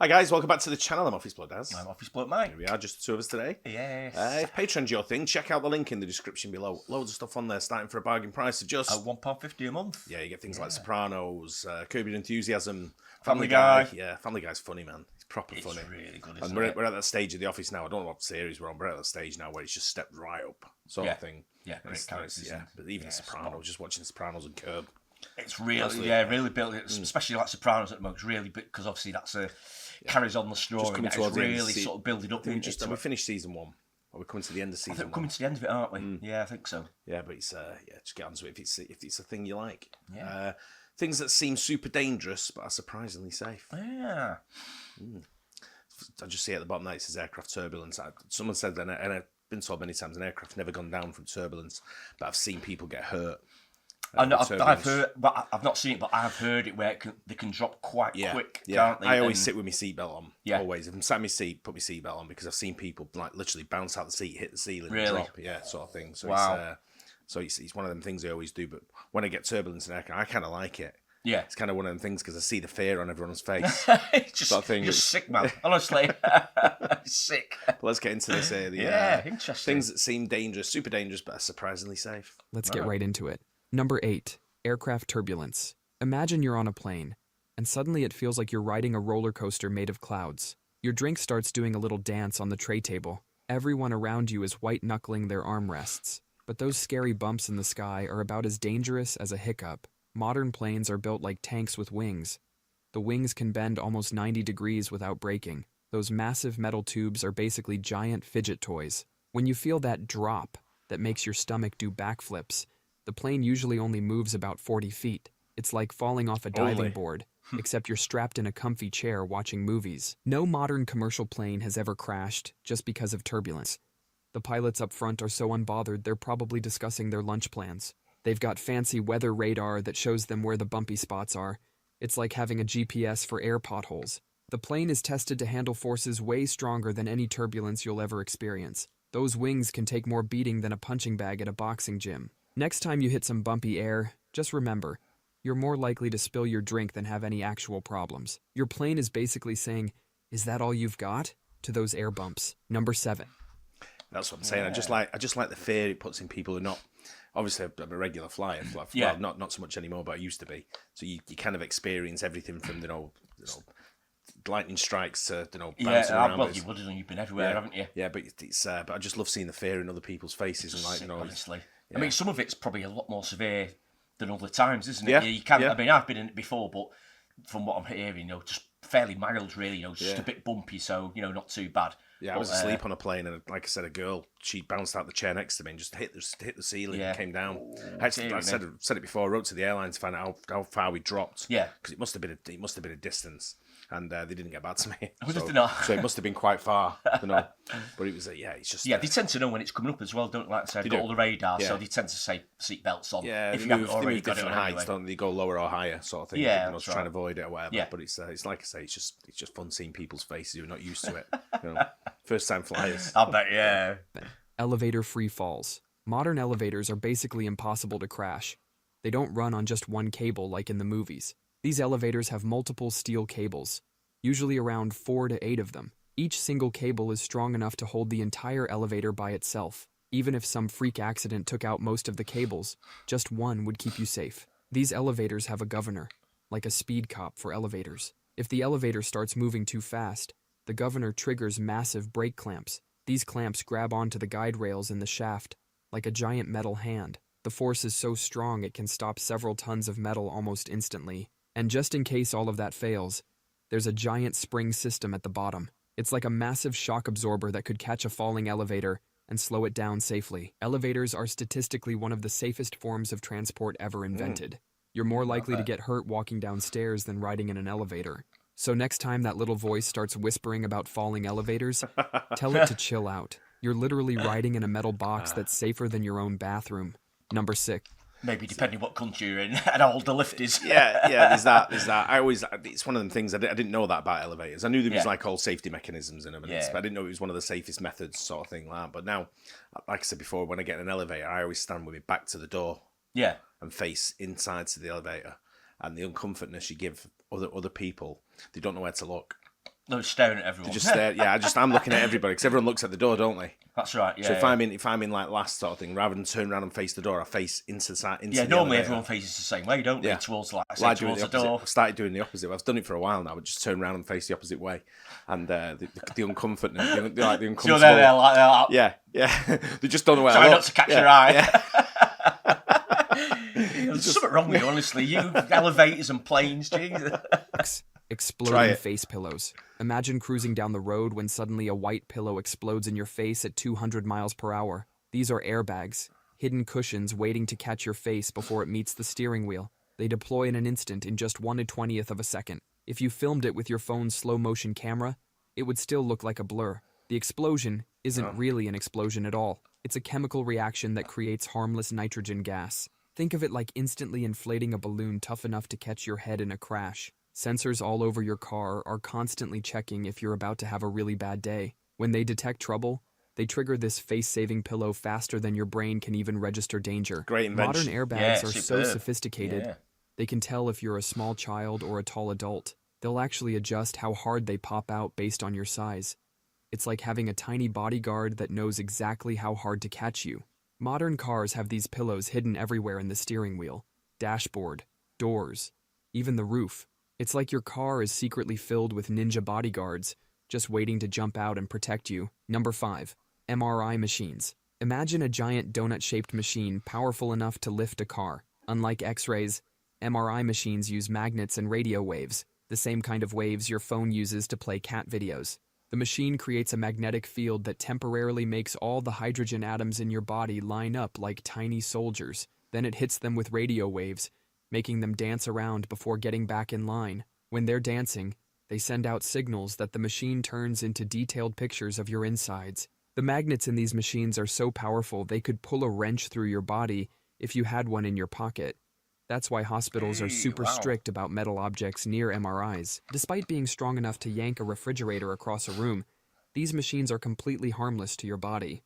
guys, welcome back to the channel. I'm Office Bloke Daz. I'm Office Bloke Mike. Here we are, just the two of us today. Yes. If Patreon's your thing, check out the link in the description below. Loads of stuff on there, starting for a bargain price of just... At £1.50 a month. Yeah, you get things like Sopranos, Curb Your Enthusiasm, Family Guy. Yeah, Family Guy's funny, man. It's proper funny. It's really good, And isn't we're it? at that stage of The Office now. I don't know what series we're on, but we're at that stage now where it's just stepped right up, sort of thing. Yeah, great characters. But even Sopranos, just watching Sopranos and Curb. It's really, really built, especially like Sopranos at the moment, really, because obviously that's carries on the story. Just coming It's towards the end of really sort of building up. we finished season 1. Or we're coming to the end of season 1. We're coming to the end of it, aren't we? Yeah, I think so. Yeah, but it's just get onto it if it's a thing you like. Yeah. Things that seem super dangerous but are surprisingly safe. Yeah. I just see at the bottom that it says aircraft turbulence. Someone said that, and I've been told many times, an aircraft's never gone down from turbulence, but I've seen people get hurt. I know, I've heard, but I've not seen it, but I've heard it where they can drop quite quick, can't they? I always sit with my seatbelt on. Yeah. Always. If I'm sat in my seat, put my seatbelt on, because I've seen people like literally bounce out the seat, hit the ceiling, and drop. Yeah, sort of thing. So it's one of them things I always do. But when I get turbulence in aircraft, I kind of like it. Yeah. It's kind of one of them things because I see the fear on everyone's face. It's just, sort of thing. You're sick, man. Honestly. Sick. But let's get into this here. Interesting. Things that seem dangerous, super dangerous, but are surprisingly safe. Let's get right into it. Number 8. Aircraft turbulence. Imagine you're on a plane, and suddenly it feels like you're riding a roller coaster made of clouds. Your drink starts doing a little dance on the tray table. Everyone around you is white-knuckling their armrests. But those scary bumps in the sky are about as dangerous as a hiccup. Modern planes are built like tanks with wings. The wings can bend almost 90 degrees without breaking. Those massive metal tubes are basically giant fidget toys. When you feel that drop that makes your stomach do backflips, the plane usually only moves about 40 feet. It's like falling off a diving board, except you're strapped in a comfy chair watching movies. No modern commercial plane has ever crashed just because of turbulence. The pilots up front are so unbothered they're probably discussing their lunch plans. They've got fancy weather radar that shows them where the bumpy spots are. It's like having a GPS for air potholes. The plane is tested to handle forces way stronger than any turbulence you'll ever experience. Those wings can take more beating than a punching bag at a boxing gym. Next time you hit some bumpy air, just remember, you're more likely to spill your drink than have any actual problems. Your plane is basically saying, "Is that all you've got?" to those air bumps. Number 7. That's what I'm saying. I just like the fear it puts in people who are not. Obviously, I'm a regular flyer. Yeah. Well, not so much anymore, but I used to be. So you kind of experience everything from lightning strikes to bouncing around. Well, you've been everywhere, haven't you? Yeah, but but I just love seeing the fear in other people's faces and Honestly, Yeah. I mean, some of it's probably a lot more severe than other times, isn't it? Yeah. You can. Yeah. I mean, I've been in it before, but from what I'm hearing, just fairly mild, really. Just a bit bumpy, so not too bad. Yeah, I was asleep on a plane, and like I said, a girl, she bounced out the chair next to me and just hit the ceiling and came down. I said it before. I wrote to the airline to find out how far we dropped. Yeah, because it must have been a distance, and they didn't get back to me. So it must have been quite far, But it was it's just they tend to know when it's coming up as well, don't they? Like I said, got all the radar, so they tend to say seatbelts on. Yeah, if they you haven't already move got different it heights, anyway. don't they? They go lower or higher, sort of thing. Yeah, to try and avoid it or whatever. Yeah. But it's like I say, it's just fun seeing people's faces who are not used to it. First time flyers. I bet, yeah. Elevator free falls. Modern elevators are basically impossible to crash. They don't run on just one cable like in the movies. These elevators have multiple steel cables, usually around 4 to 8 of them. Each single cable is strong enough to hold the entire elevator by itself. Even if some freak accident took out most of the cables, just one would keep you safe. These elevators have a governor, like a speed cop for elevators. If the elevator starts moving too fast, the governor triggers massive brake clamps. These clamps grab onto the guide rails in the shaft, like a giant metal hand. The force is so strong it can stop several tons of metal almost instantly. And just in case all of that fails, there's a giant spring system at the bottom. It's like a massive shock absorber that could catch a falling elevator and slow it down safely. Elevators are statistically one of the safest forms of transport ever invented. You're more likely to get hurt walking downstairs than riding in an elevator. So next time that little voice starts whispering about falling elevators, tell it to chill out. You're literally riding in a metal box that's safer than your own bathroom. Number 6. Maybe depending what country you're in and how old the lift is. Yeah, there's that. It's one of them things, I didn't know that about elevators. I knew there was like all safety mechanisms in them, but I didn't know it was one of the safest methods, sort of thing like that. But now, like I said before, when I get in an elevator, I always stand with my back to the door. Yeah. And face inside to the elevator. And the uncomfortness you give other people, they don't know where to look. No, staring at everyone. They just stare. Yeah, I'm looking at everybody because everyone looks at the door, don't they? That's right. Yeah. So if I'm in like last sort of thing, rather than turn around and face the door, I face into the side. Yeah. Normally everyone faces the same way, don't they? Towards towards the door. I've started doing the opposite. I've done it for a while now, but just turn around and face the opposite way, and the uncomfort, the uncomfortable. So they're there like that. Yeah. They just don't know where. Sorry, not to catch your eye. Yeah. There's something wrong with you, honestly. You elevators and planes, Jesus. Exploding face pillows. Imagine cruising down the road when suddenly a white pillow explodes in your face at 200 miles per hour. These are airbags, hidden cushions waiting to catch your face before it meets the steering wheel. They deploy in an instant in just 1/20th of a second. If you filmed it with your phone's slow-motion camera, it would still look like a blur. The explosion isn't really an explosion at all. It's a chemical reaction that creates harmless nitrogen gas. Think of it like instantly inflating a balloon tough enough to catch your head in a crash. Sensors all over your car are constantly checking if you're about to have a really bad day. When they detect trouble, they trigger this face-saving pillow faster than your brain can even register danger. Great invention. Modern airbags are so sophisticated, they can tell if you're a small child or a tall adult. They'll actually adjust how hard they pop out based on your size. It's like having a tiny bodyguard that knows exactly how hard to catch you. Modern cars have these pillows hidden everywhere in the steering wheel, dashboard, doors, even the roof. It's like your car is secretly filled with ninja bodyguards, just waiting to jump out and protect you. Number 5. MRI machines. Imagine a giant donut-shaped machine powerful enough to lift a car. Unlike X-rays, MRI machines use magnets and radio waves, the same kind of waves your phone uses to play cat videos. The machine creates a magnetic field that temporarily makes all the hydrogen atoms in your body line up like tiny soldiers. Then it hits them with radio waves, making them dance around before getting back in line. When they're dancing, they send out signals that the machine turns into detailed pictures of your insides. The magnets in these machines are so powerful they could pull a wrench through your body if you had one in your pocket. That's why hospitals are super strict about metal objects near MRIs. Despite being strong enough to yank a refrigerator across a room, these machines are completely harmless to your body.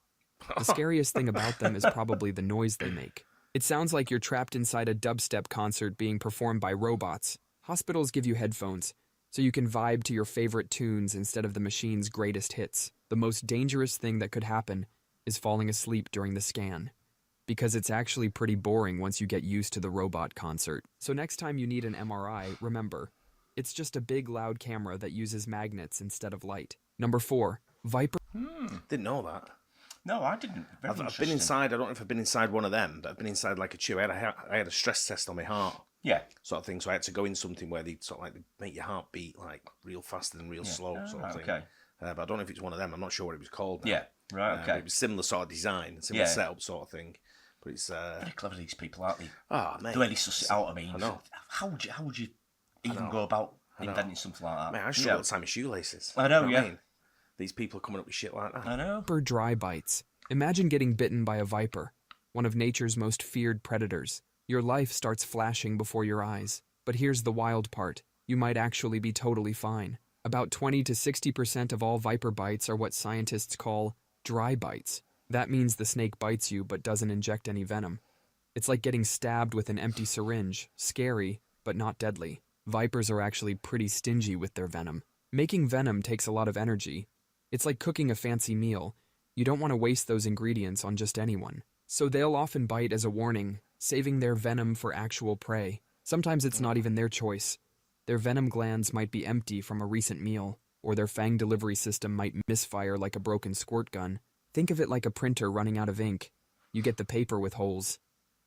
The scariest thing about them is probably the noise they make. It sounds like you're trapped inside a dubstep concert being performed by robots. Hospitals give you headphones, so you can vibe to your favorite tunes instead of the machine's greatest hits. The most dangerous thing that could happen is falling asleep during the scan, because it's actually pretty boring once you get used to the robot concert. So next time you need an MRI, remember, it's just a big loud camera that uses magnets instead of light. Number 4. Viper. Didn't know that. No, I didn't. I've been inside. I don't know if I've been inside one of them, but I've been inside like a chew. I had a stress test on my heart. Yeah. Sort of thing. So I had to go in something where they sort of like make your heart beat like real fast and real slow sort of thing. Okay. But I don't know if it's one of them. I'm not sure what it was called now. Yeah. Right. Okay. It was similar sort of design, similar setup sort of thing. But it's very clever, these people, aren't they? Oh mate, the way they suss it out. I mean, I know. How would you even go about inventing something like that? Man, I struggle at the time with shoelaces. I know. You know what I mean? These people are coming up with shit like that. I know. Viper dry bites. Imagine getting bitten by a viper, one of nature's most feared predators. Your life starts flashing before your eyes. But here's the wild part. You might actually be totally fine. About 20 to 60% of all viper bites are what scientists call dry bites. That means the snake bites you but doesn't inject any venom. It's like getting stabbed with an empty syringe. Scary, but not deadly. Vipers are actually pretty stingy with their venom. Making venom takes a lot of energy. It's like cooking a fancy meal. You don't want to waste those ingredients on just anyone. So they'll often bite as a warning, saving their venom for actual prey. Sometimes it's not even their choice. Their venom glands might be empty from a recent meal, or their fang delivery system might misfire like a broken squirt gun. Think of it like a printer running out of ink. You get the paper with holes,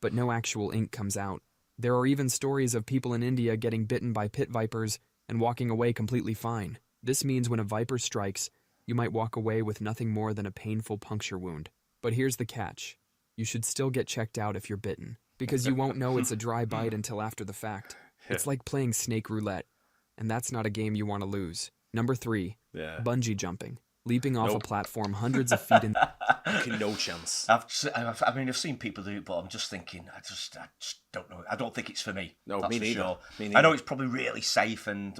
but no actual ink comes out. There are even stories of people in India getting bitten by pit vipers and walking away completely fine. This means when a viper strikes, you might walk away with nothing more than a painful puncture wound. But here's the catch. You should still get checked out if you're bitten, because you won't know it's a dry bite until after the fact. It's like playing snake roulette, and that's not a game you want to lose. Number 3, bungee jumping. Leaping off a platform hundreds of feet in... No chance. I've seen people do it, but I'm just thinking, I just don't know. I don't think it's for me. No, that's me neither. Sure. Me neither. I know it's probably really safe, and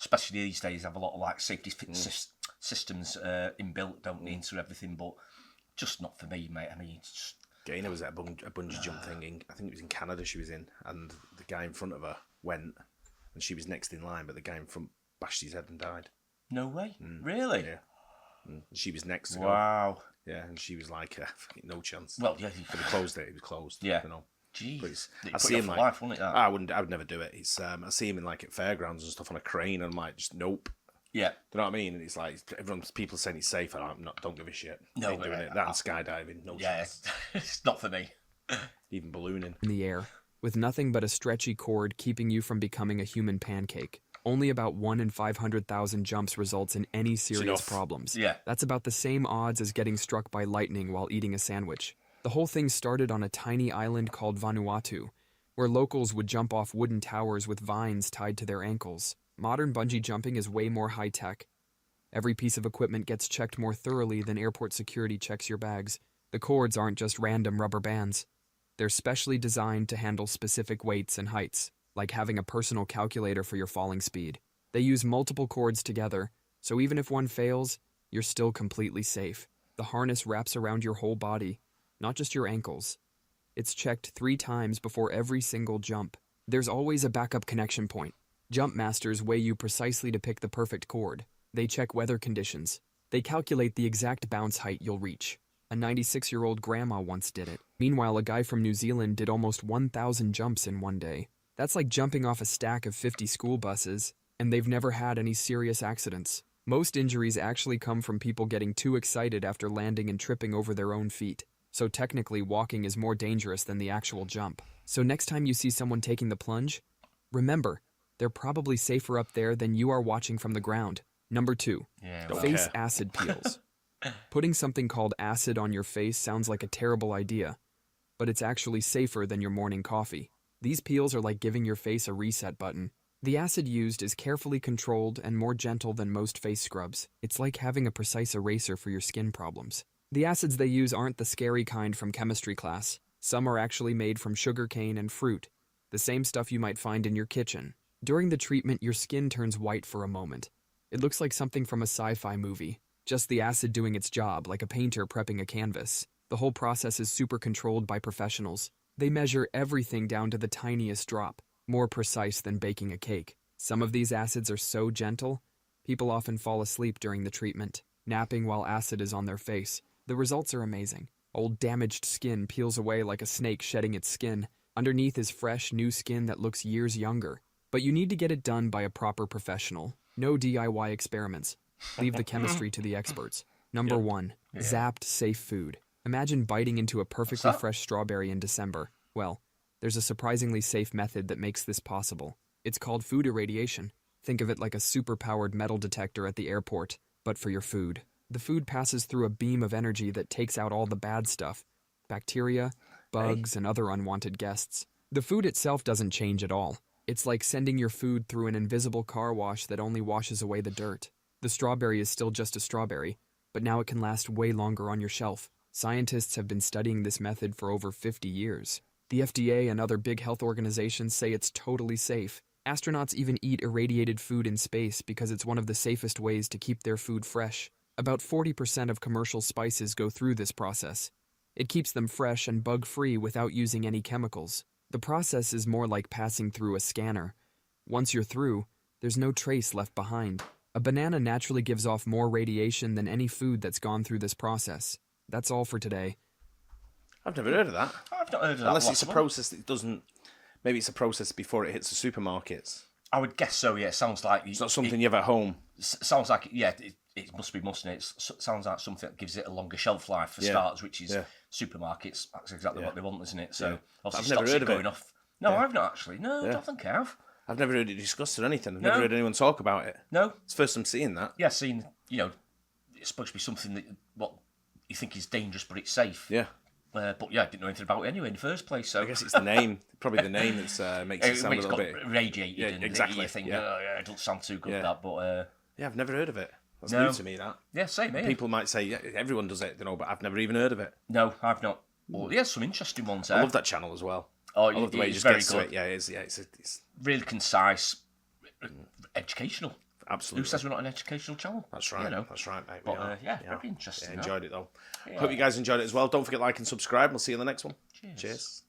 especially these days, have a lot of like safety systems inbuilt, don't they, into everything, but just not for me, mate. I mean, it's just... Gaynor was at a bungee jump thing. I think it was in Canada she was in, and the guy in front of her went, and she was next in line, but the guy in front bashed his head and died. No way. Really? Yeah. She was next to go. Wow. Yeah, and she was like, no chance. Well, yeah. But they closed it. It was closed. Yeah. You know. Jeez. I see him like, life, wouldn't it, that? I would never do it. It's I see him in like at fairgrounds and stuff on a crane, and I'm like, just nope. Yeah. Do you know what I mean? And it's like people saying it's safe, and I'm not. Don't give a shit. No, ain't doing it. That and skydiving, no chance. It's not for me. Even ballooning in the air, with nothing but a stretchy cord keeping you from becoming a human pancake. Only about 1 in 500,000 jumps results in any serious problems. Yeah. That's about the same odds as getting struck by lightning while eating a sandwich. The whole thing started on a tiny island called Vanuatu, where locals would jump off wooden towers with vines tied to their ankles. Modern bungee jumping is way more high-tech. Every piece of equipment gets checked more thoroughly than airport security checks your bags. The cords aren't just random rubber bands. They're specially designed to handle specific weights and heights, like having a personal calculator for your falling speed. They use multiple cords together, so even if one fails, you're still completely safe. The harness wraps around your whole body, not just your ankles. It's checked 3 times before every single jump. There's always a backup connection point. Jump masters weigh you precisely to pick the perfect cord. They check weather conditions. They calculate the exact bounce height you'll reach. A 96-year-old grandma once did it. Meanwhile, a guy from New Zealand did almost 1,000 jumps in one day. That's like jumping off a stack of 50 school buses, and they've never had any serious accidents. Most injuries actually come from people getting too excited after landing and tripping over their own feet. So technically, walking is more dangerous than the actual jump. So next time you see someone taking the plunge, remember, they're probably safer up there than you are watching from the ground. Number 2, face acid peels. Putting something called acid on your face sounds like a terrible idea, but it's actually safer than your morning coffee. These peels are like giving your face a reset button. The acid used is carefully controlled and more gentle than most face scrubs. It's like having a precise eraser for your skin problems. The acids they use aren't the scary kind from chemistry class. Some are actually made from sugarcane and fruit, the same stuff you might find in your kitchen. During the treatment, your skin turns white for a moment. It looks like something from a sci-fi movie. Just the acid doing its job, like a painter prepping a canvas. The whole process is super controlled by professionals. They measure everything down to the tiniest drop, more precise than baking a cake. Some of these acids are so gentle, people often fall asleep during the treatment, napping while acid is on their face. The results are amazing. Old damaged skin peels away like a snake shedding its skin. Underneath is fresh, new skin that looks years younger. But you need to get it done by a proper professional. No DIY experiments. Leave the chemistry to the experts. Number 1, zapped safe food. Imagine biting into a perfectly fresh strawberry in December. Well, there's a surprisingly safe method that makes this possible. It's called food irradiation. Think of it like a super-powered metal detector at the airport, but for your food. The food passes through a beam of energy that takes out all the bad stuff. Bacteria, bugs, and other unwanted guests. The food itself doesn't change at all. It's like sending your food through an invisible car wash that only washes away the dirt. The strawberry is still just a strawberry, but now it can last way longer on your shelf. Scientists have been studying this method for over 50 years. The FDA and other big health organizations say it's totally safe. Astronauts even eat irradiated food in space because it's one of the safest ways to keep their food fresh. About 40% of commercial spices go through this process. It keeps them fresh and bug-free without using any chemicals. The process is more like passing through a scanner. Once you're through, there's no trace left behind. A banana naturally gives off more radiation than any food that's gone through this process. That's all for today. I've never heard of that. I've not heard of that. Unless it's a process that doesn't... Maybe it's a process before it hits the supermarkets. I would guess so, yeah. It sounds like... It's not something you have at home. Sounds like, yeah, it must be, mustn't it? It sounds like something that gives it a longer shelf life for starters, which is supermarkets. That's exactly what they want, isn't it? So obviously I've never heard of going it. off. No, I've not actually. No, I don't think I have. I've never heard it discussed or anything. I've never heard anyone talk about it. No. It's the first time seeing that. Yeah, seeing, it's supposed to be something that what you think is dangerous, but it's safe. Yeah. But yeah, I didn't know anything about it anyway in the first place. So I guess it's the name, probably the name that makes it sound a little bit radiated. Yeah, and exactly. You think, it doesn't sound too good that. But I've never heard of it. That's new to me. That. Yeah, same here. People might say everyone does it, but I've never even heard of it. No, I've not. Well, yeah, some interesting ones. I love that channel as well. Oh, I love the way it just gets to it. Yeah, it's really concise, educational. Absolutely. Who says we're not an educational channel? That's right. That's right, mate. But, very interesting. Enjoyed it though. Hope you guys enjoyed it as well. Don't forget to like and subscribe. We'll see you in the next one. Cheers. Cheers.